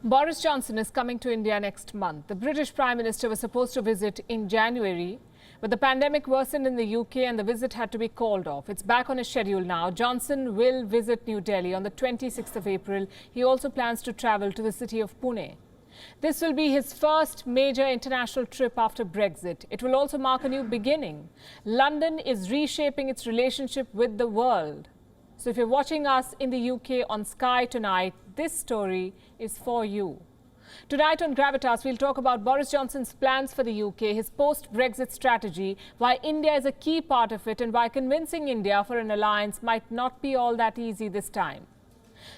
Boris Johnson is coming to India next month. The British Prime Minister was supposed to visit in January, but the pandemic worsened in the UK and the visit had to be called off. It's back on his schedule now. Johnson will visit New Delhi on the 26th of April. He also plans to travel to the city of Pune. This will be his first major international trip after Brexit. It will also mark a new beginning. London is reshaping its relationship with the world. So if you're watching us in the UK on Sky tonight, this story is for you. Tonight on Gravitas, we'll talk about Boris Johnson's plans for the UK, his post-Brexit strategy, why India is a key part of it, and why convincing India for an alliance might not be all that easy this time.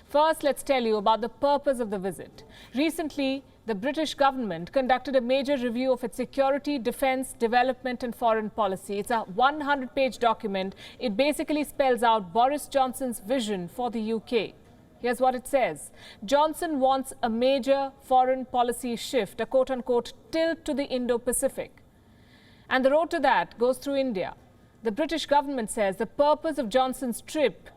First, let's tell you about the purpose of the visit. Recently, the British government conducted a major review of its security, defence, development and foreign policy. It's a 100-page document. It basically spells out Boris Johnson's vision for the UK. Here's what it says. Johnson wants a major foreign policy shift, a quote-unquote tilt to the Indo-Pacific. And the road to that goes through India. The British government says the purpose of Johnson's trip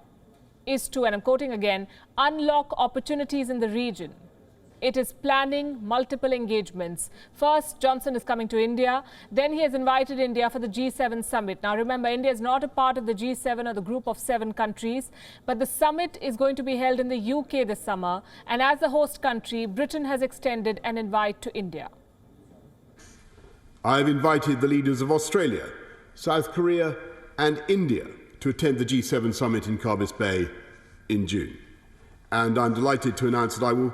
is to, and I'm quoting again, unlock opportunities in the region. It is planning multiple engagements. First, Johnson is coming to India. Then he has invited India for the G7 summit. Now remember, India is not a part of the G7 or the group of 7 countries, but the summit is going to be held in the UK this summer. And as the host country, Britain has extended an invite to India. I have invited the leaders of Australia, South Korea and India to attend the G7 summit in Carbis Bay in June. And I'm delighted to announce that I will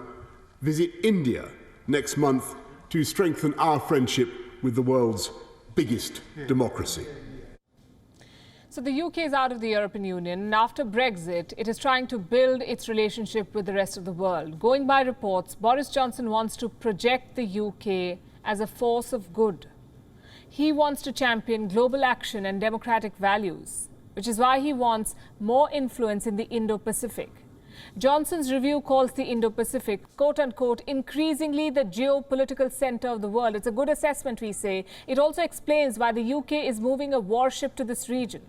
visit India next month to strengthen our friendship with the world's biggest democracy. So the UK is out of the European Union, and after Brexit, it is trying to build its relationship with the rest of the world. Going by reports, Boris Johnson wants to project the UK as a force of good. He wants to champion global action and democratic values, which is why he wants more influence in the Indo-Pacific. Johnson's review calls the Indo-Pacific, quote-unquote, increasingly the geopolitical centre of the world. It's a good assessment, we say. It also explains why the UK is moving a warship to this region.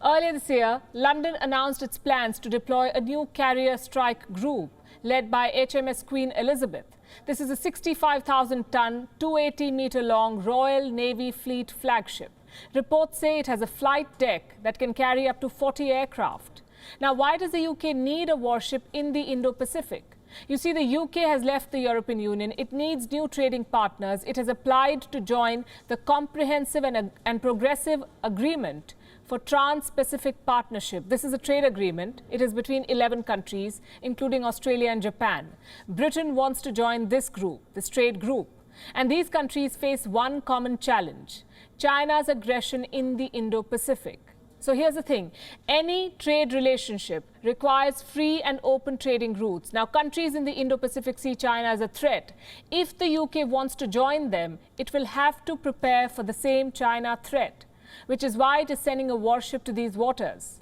Earlier this year, London announced its plans to deploy a new carrier strike group led by HMS Queen Elizabeth. This is a 65,000-ton, 280-metre-long Royal Navy Fleet flagship. Reports say it has a flight deck that can carry up to 40 aircraft. Now, why does the UK need a warship in the Indo-Pacific? You see, the UK has left the European Union. It needs new trading partners. It has applied to join the Comprehensive and Progressive Agreement for Trans-Pacific Partnership. This is a trade agreement. It is between 11 countries, including Australia and Japan. Britain wants to join this group, this trade group. And these countries face one common challenge: China's aggression in the Indo-Pacific. So here's the thing. Any trade relationship requires free and open trading routes. Now, countries in the Indo-Pacific see China as a threat. If the UK wants to join them, it will have to prepare for the same China threat, which is why it is sending a warship to these waters.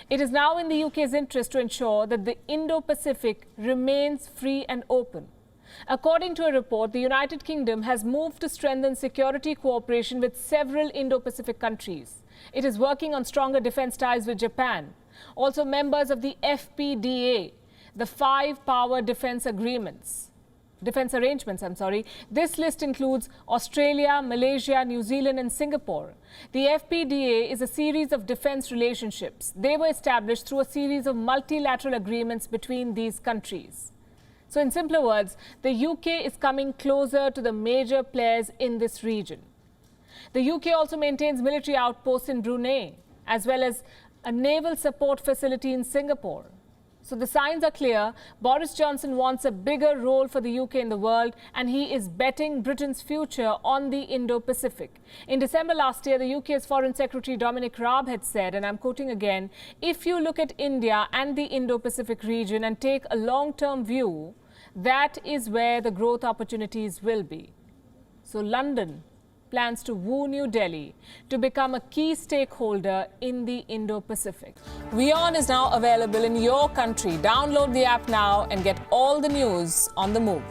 It is now in the UK's interest to ensure that the Indo-Pacific remains free and open. According to a report, the United Kingdom has moved to strengthen security cooperation with several Indo-Pacific countries. It is working on stronger defence ties with Japan. Also members of the FPDA, the 5 power defence arrangements. This list includes Australia, Malaysia, New Zealand and Singapore. The FPDA is a series of defence relationships. They were established through a series of multilateral agreements between these countries. So in simpler words, the UK is coming closer to the major players in this region. The UK also maintains military outposts in Brunei, as well as a naval support facility in Singapore. So the signs are clear. Boris Johnson wants a bigger role for the UK in the world, and he is betting Britain's future on the Indo-Pacific. In December last year, the UK's Foreign Secretary Dominic Raab had said, and I'm quoting again, if you look at India and the Indo-Pacific region and take a long-term view, that is where the growth opportunities will be. So London plans to woo New Delhi to become a key stakeholder in the Indo-Pacific. WION is now available in your country. Download the app now and get all the news on the move.